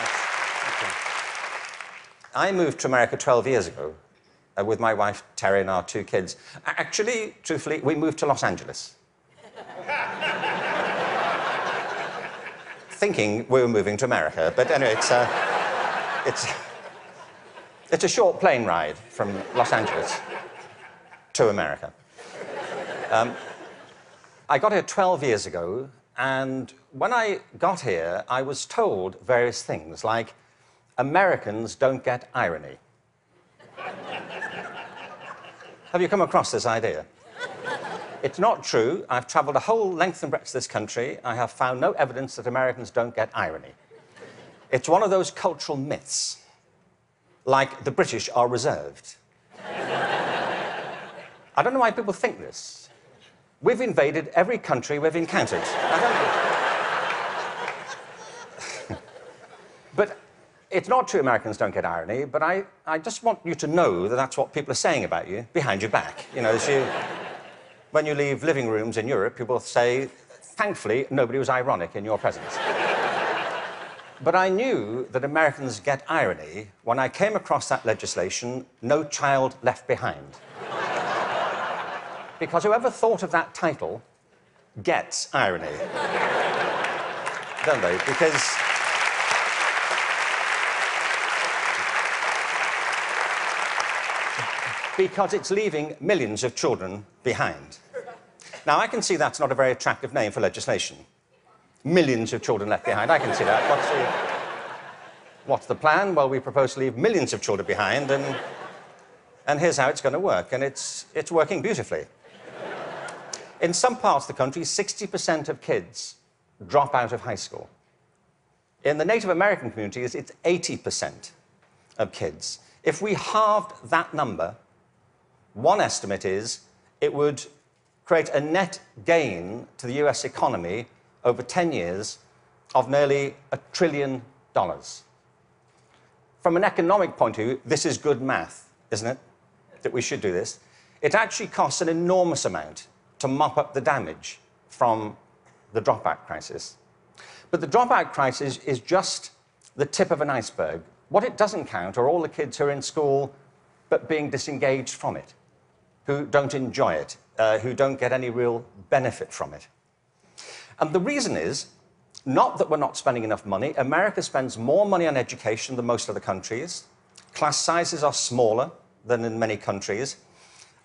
much. Thank you. I moved to America 12 years ago with my wife, Terry, and our 2 kids. Actually, truthfully, we moved to Los Angeles. Thinking we were moving to America, but anyway, it's a short plane ride from Los Angeles to America. I got here 12 years ago, and when I got here, I was told various things, like, Americans don't get irony. Have you come across this idea? It's not true. I've traveled a whole length and breadth of this country. I have found no evidence that Americans don't get irony. It's one of those cultural myths, like the British are reserved. I don't know why people think this. We've invaded every country we've encountered. I don't know. But it's not true Americans don't get irony, but I just want you to know that that's what people are saying about you behind your back. You know, when you leave living rooms in Europe, people say, thankfully, nobody was ironic in your presence. But I knew that Americans get irony when I came across that legislation, No Child Left Behind. Because whoever thought of that title gets irony. Don't they? Because it's leaving millions of children behind. Now, I can see that's not a very attractive name for legislation. Millions of children left behind. I can see that. What's the plan? Well, we propose to leave millions of children behind, and here's how it's going to work. And it's working beautifully. In some parts of the country, 60% of kids drop out of high school. In the Native American communities, it's 80% of kids. If we halved that number, one estimate is it would create a net gain to the US economy over 10 years of nearly $1 trillion. From an economic point of view, this is good math, isn't it? That we should do this. It actually costs an enormous amount to mop up the damage from the dropout crisis. But the dropout crisis is just the tip of an iceberg. What it doesn't count are all the kids who are in school but being disengaged from it, who don't enjoy it, who don't get any real benefit from it. And the reason is not that we're not spending enough money. America spends more money on education than most other countries. Class sizes are smaller than in many countries.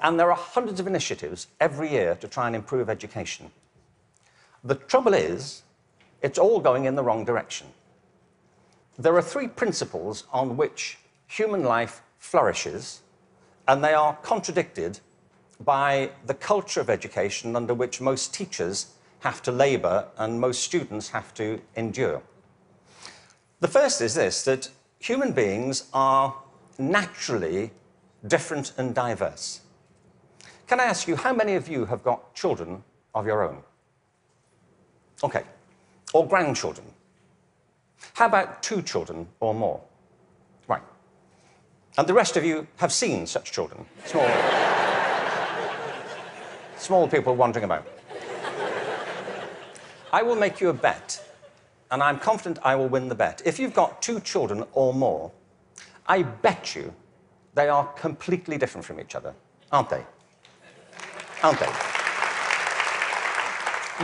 And there are hundreds of initiatives every year to try and improve education. The trouble is, it's all going in the wrong direction. There are 3 principles on which human life flourishes, and they are contradicted by the culture of education under which most teachers have to labor and most students have to endure. The first is this, that human beings are naturally different and diverse. Can I ask you, how many of you have got children of your own? Okay. Or grandchildren? How about 2 children or more? Right. And the rest of you have seen such children? Small people wandering about. I will make you a bet, and I'm confident I will win the bet. If you've got 2 children or more, I bet you they are completely different from each other, aren't they? Aren't they?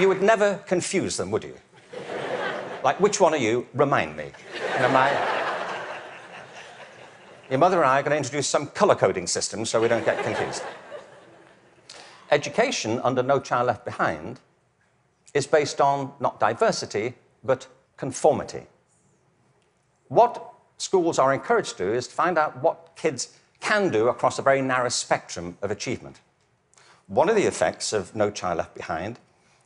You would never confuse them, would you? Like, which one are you? Remind me. You know, your mother and I are going to introduce some colour-coding system so we don't get confused. Education under No Child Left Behind is based on not diversity, but conformity. What schools are encouraged to do is to find out what kids can do across a very narrow spectrum of achievement. One of the effects of No Child Left Behind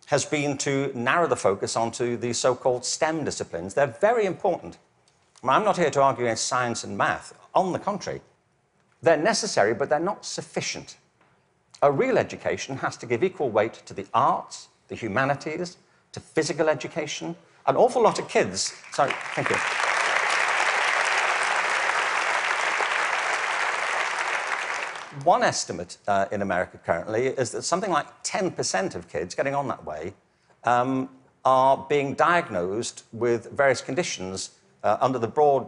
has been to narrow the focus onto the so-called STEM disciplines. They're very important. I'm not here to argue against science and math. On the contrary, they're necessary, but they're not sufficient. A real education has to give equal weight to the arts, the humanities, to physical education. An awful lot of kids... Sorry, thank you. One estimate in America currently is that something like 10% of kids getting on that way are being diagnosed with various conditions under the broad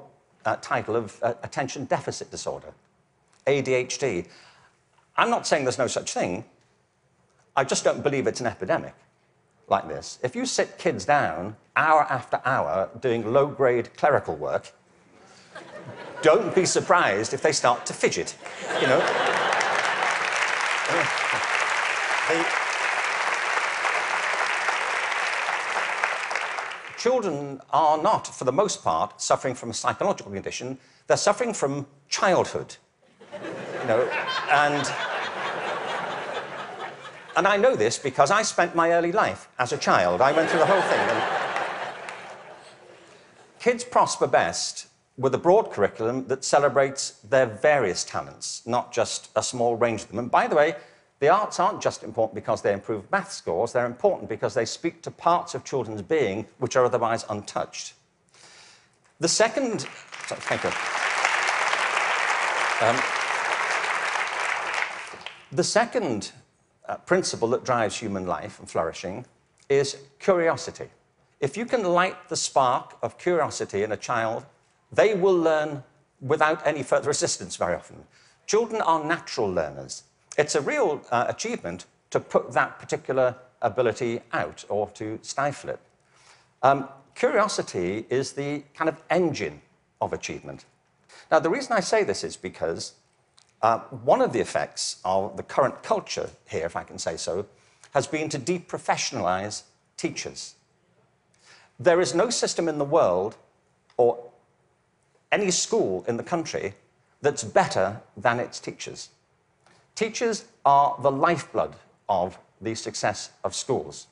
title of attention deficit disorder, ADHD. I'm not saying there's no such thing. I just don't believe it's an epidemic like this. If you sit kids down hour after hour doing low-grade clerical work, don't be surprised if they start to fidget, you know. Children are not, for the most part, suffering from a psychological condition. They're suffering from childhood, you know, and I know this because I spent my early life as a child. I went through the whole thing. And kids prosper best with a broad curriculum that celebrates their various talents, not just a small range of them. And by the way, the arts aren't just important because they improve math scores, they're important because they speak to parts of children's being which are otherwise untouched. The second... Sorry, thank you. The second principle that drives human life and flourishing is curiosity. If you can light the spark of curiosity in a child, they will learn without any further assistance very often. Children are natural learners. It's a real achievement to put that particular ability out or to stifle it. Curiosity is the kind of engine of achievement. Now, the reason I say this is because one of the effects of the current culture here, if I can say so, has been to deprofessionalize teachers. There is no system in the world or any school in the country that's better than its teachers. Teachers are the lifeblood of the success of schools.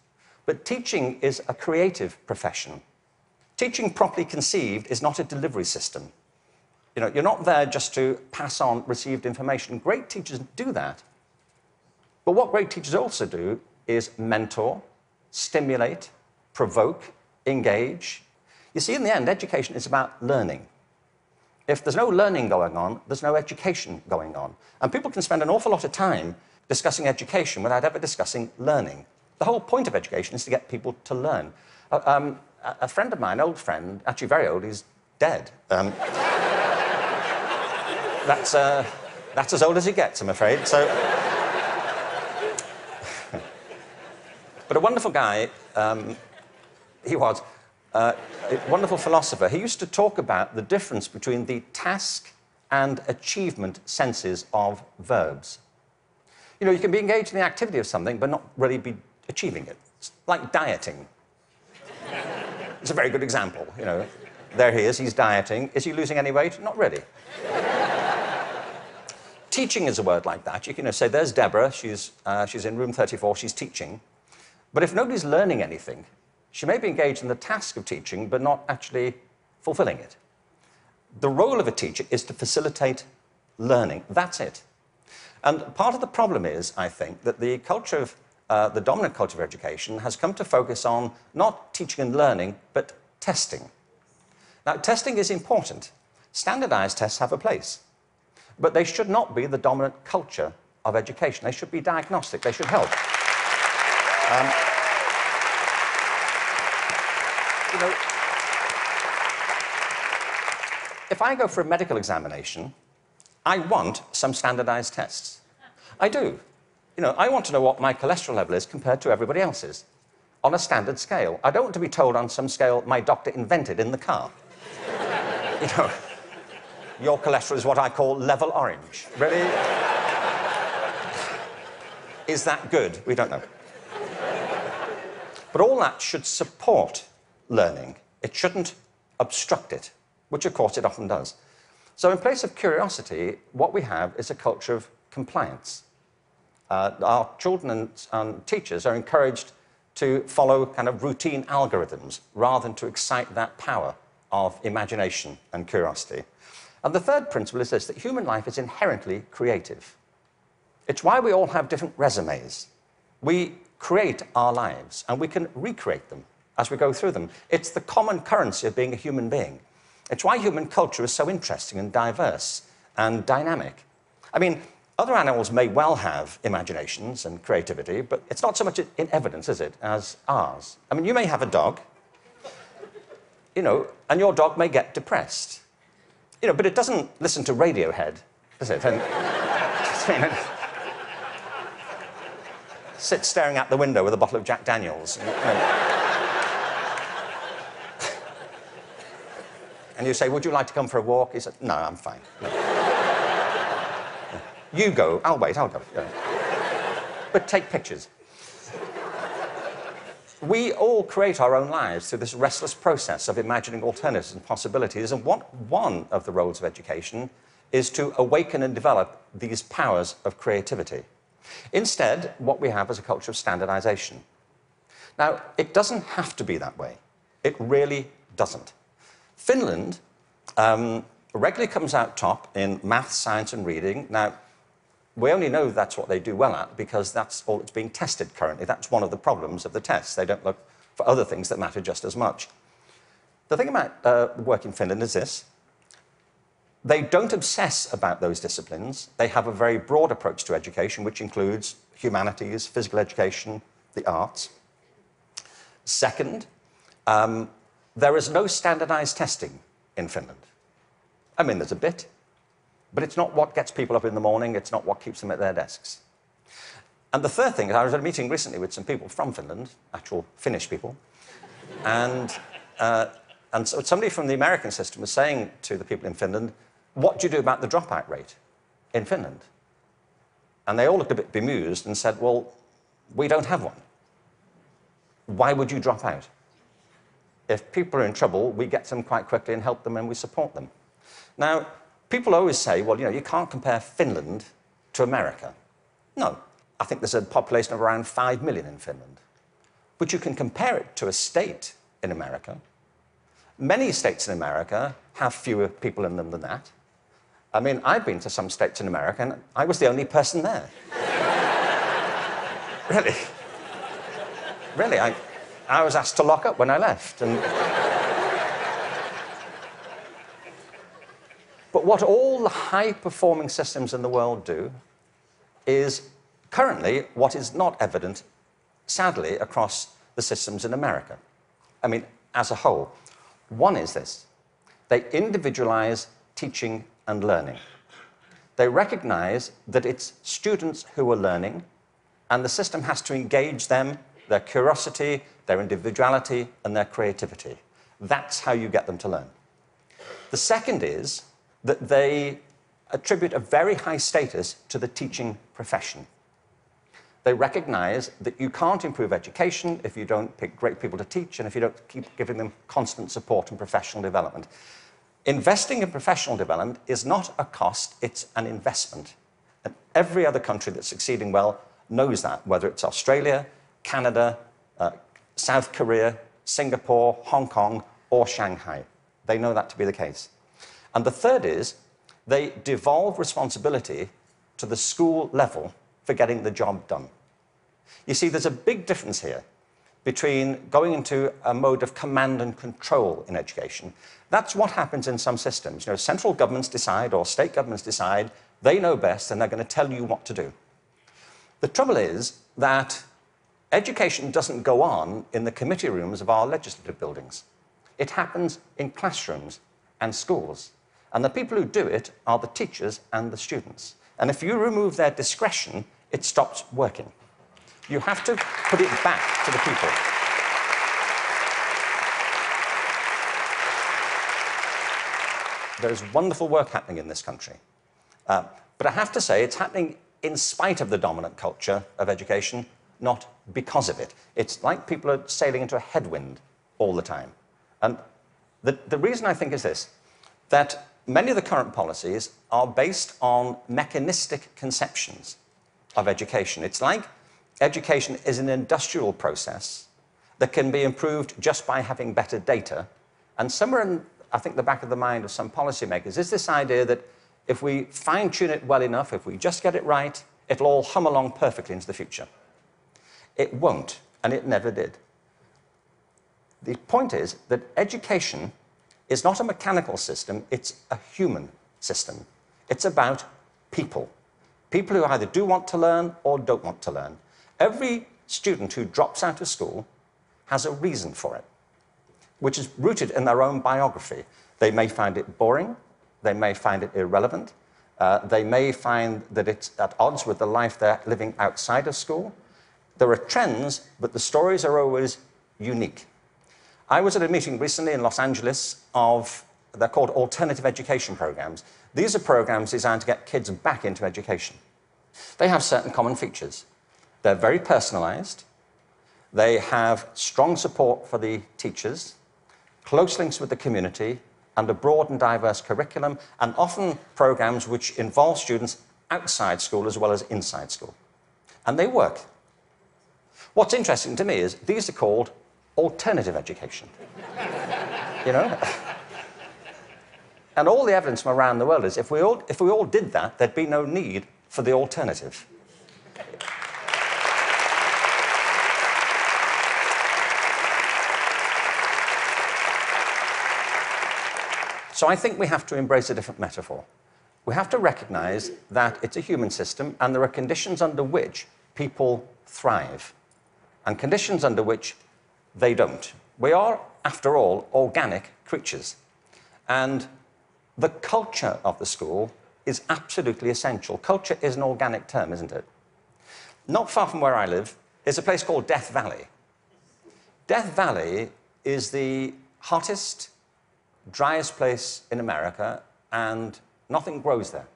But teaching is a creative profession. Teaching properly conceived is not a delivery system. You know, you're not there just to pass on received information. Great teachers do that. But what great teachers also do is mentor, stimulate, provoke, engage. You see, in the end, education is about learning. If there's no learning going on, there's no education going on. And people can spend an awful lot of time discussing education without ever discussing learning. The whole point of education is to get people to learn. A friend of mine, old friend, actually very old, he's dead. That's as old as it gets, I'm afraid. So, but a wonderful guy, he was. A wonderful philosopher. He used to talk about the difference between the task and achievement senses of verbs. You know, you can be engaged in the activity of something but not really be achieving it. It's like dieting. It's a very good example, you know. There he is, he's dieting. Is he losing any weight? Not really. Teaching is a word like that. You can say, there's Deborah, she's in room 34, she's teaching. But if nobody's learning anything, she may be engaged in the task of teaching, but not actually fulfilling it. The role of a teacher is to facilitate learning. That's it. And part of the problem is, I think, that the culture of, the dominant culture of education has come to focus on not teaching and learning, but testing. Now, testing is important. Standardized tests have a place. But they should not be the dominant culture of education. They should be diagnostic. They should help. You know, if I go for a medical examination, I want some standardized tests. I do. You know, I want to know what my cholesterol level is compared to everybody else's on a standard scale. I don't want to be told on some scale my doctor invented in the car. You know, your cholesterol is what I call level orange. Really? Is that good? We don't know. But all that should support learning. It shouldn't obstruct it, which of course it often does. So in place of curiosity, what we have is a culture of compliance. Our children and teachers are encouraged to follow kind of routine algorithms rather than to excite that power of imagination and curiosity. And the third principle is this, that human life is inherently creative. It's why we all have different resumes. We create our lives, and we can recreate them as we go through them. It's the common currency of being a human being. It's why human culture is so interesting and diverse and dynamic. I mean, other animals may well have imaginations and creativity, but it's not so much in evidence, is it, as ours. I mean, you may have a dog, you know, and your dog may get depressed. You know, but it doesn't listen to Radiohead, does it? And, sit staring out the window with a bottle of Jack Daniels. And you say, would you like to come for a walk? He said, no, I'm fine. No. You go. I'll wait, I'll go. Yeah. But take pictures. We all create our own lives through this restless process of imagining alternatives and possibilities, and one of the roles of education is to awaken and develop these powers of creativity. Instead, what we have is a culture of standardization. Now, it doesn't have to be that way. It really doesn't. Finland regularly comes out top in math, science, and reading. Now, we only know that's what they do well at because that's all that's being tested currently. That's one of the problems of the tests. They don't look for other things that matter just as much. The thing about work in Finland is this. They don't obsess about those disciplines. They have a very broad approach to education, which includes humanities, physical education, the arts. Second, there is no standardized testing in Finland. I mean, there's a bit, but it's not what gets people up in the morning. It's not what keeps them at their desks. And the third thing is, I was at a meeting recently with some people from Finland, actual Finnish people, and so somebody from the American system was saying to the people in Finland, what do you do about the dropout rate in Finland? And they all looked a bit bemused and said, well, we don't have one. Why would you drop out? If people are in trouble, we get them quite quickly and help them and we support them. Now, people always say, well, you know, you can't compare Finland to America. No, I think there's a population of around 5 million in Finland. But you can compare it to a state in America. Many states in America have fewer people in them than that. I mean, I've been to some states in America, and I was the only person there. Really. Really, I was asked to lock up when I left. But what all the high-performing systems in the world do is currently what is not evident, sadly, across the systems in America. I mean, as a whole. One is this. They individualize teaching and learning. They recognize that it's students who are learning, and the system has to engage them, their curiosity, their individuality, and their creativity. That's how you get them to learn. The second is that they attribute a very high status to the teaching profession. They recognize that you can't improve education if you don't pick great people to teach and if you don't keep giving them constant support and professional development. Investing in professional development is not a cost, it's an investment. And every other country that's succeeding well knows that, whether it's Australia, Canada, South Korea, Singapore, Hong Kong, or Shanghai. They know that to be the case. And the third is they devolve responsibility to the school level for getting the job done. You see, there's a big difference here between going into a mode of command and control in education. That's what happens in some systems. You know, central governments decide or state governments decide, they know best and they're going to tell you what to do. The trouble is that education doesn't go on in the committee rooms of our legislative buildings. It happens in classrooms and schools. And the people who do it are the teachers and the students. And if you remove their discretion, it stops working. You have to put it back to the people. There's wonderful work happening in this country. But I have to say, it's happening in spite of the dominant culture of education, not because of it. It's like people are sailing into a headwind all the time. And the reason I think is this, that many of the current policies are based on mechanistic conceptions of education. It's like education is an industrial process that can be improved just by having better data. And somewhere in, I think, the back of the mind of some policymakers is this idea that if we fine-tune it well enough, if we just get it right, it'll all hum along perfectly into the future. It won't, and it never did. The point is that education is not a mechanical system, it's a human system. It's about people. People who either do want to learn or don't want to learn. Every student who drops out of school has a reason for it. which is rooted in their own biography. They may find it boring, they may find it irrelevant, they may find that it's at odds with the life they're living outside of school. There are trends, but the stories are always unique. I was at a meeting recently in Los Angeles they're called alternative education programs. These are programs designed to get kids back into education. They have certain common features. They're very personalized. They have strong support for the teachers, close links with the community, and a broad and diverse curriculum, and often programs which involve students outside school as well as inside school. And they work. What's interesting to me is these are called alternative education. You know? And all the evidence from around the world is if we all did that, there'd be no need for the alternative. So I think we have to embrace a different metaphor. We have to recognize that it's a human system and there are conditions under which people thrive and conditions under which they don't. We are, after all, organic creatures. And the culture of the school is absolutely essential. Culture is an organic term, isn't it? Not far from where I live is a place called Death Valley. Death Valley is the hottest, driest place in America, and nothing grows there.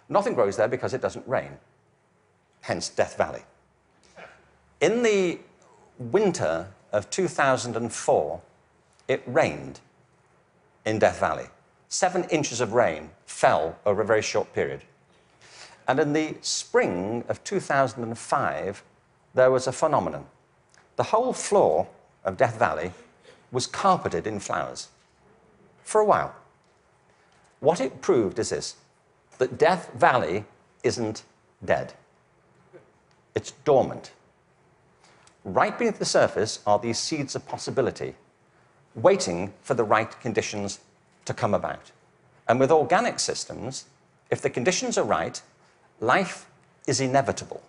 Nothing grows there because it doesn't rain, hence Death Valley. In the winter of 2004, it rained in Death Valley. 7 inches of rain fell over a very short period. And in the spring of 2005, there was a phenomenon. The whole floor of Death Valley was carpeted in flowers for a while. What it proved is this, that Death Valley isn't dead. It's dormant. Right beneath the surface are these seeds of possibility, waiting for the right conditions to come about. And with organic systems, if the conditions are right, life is inevitable.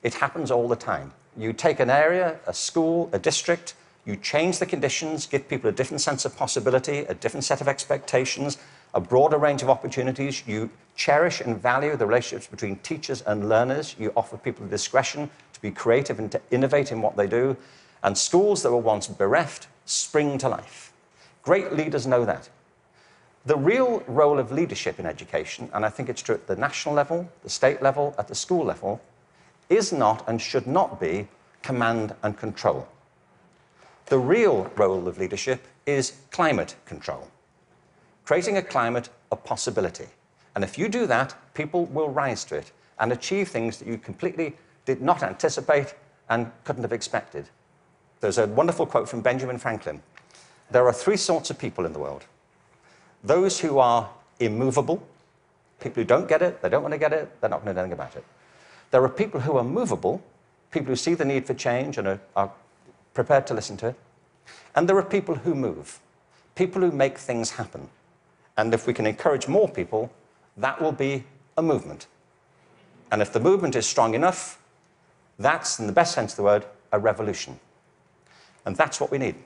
It happens all the time. You take an area, a school, a district, you change the conditions, give people a different sense of possibility, a different set of expectations, a broader range of opportunities. You cherish and value the relationships between teachers and learners. You offer people discretion to be creative and to innovate in what they do. And schools that were once bereft spring to life. Great leaders know that. The real role of leadership in education, and I think it's true at the national level, the state level, at the school level, is not and should not be command and control. The real role of leadership is climate control, creating a climate of possibility. And if you do that, people will rise to it and achieve things that you completely did not anticipate and couldn't have expected. There's a wonderful quote from Benjamin Franklin. There are 3 sorts of people in the world. Those who are immovable, people who don't get it, they don't want to get it, they're not going to do anything about it. There are people who are movable, people who see the need for change and are prepared to listen to it. And there are people who move, people who make things happen. And if we can encourage more people, that will be a movement. And if the movement is strong enough, that's, in the best sense of the word, a revolution. And that's what we need.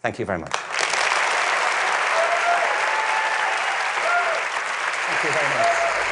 Thank you very much. Thank you very much.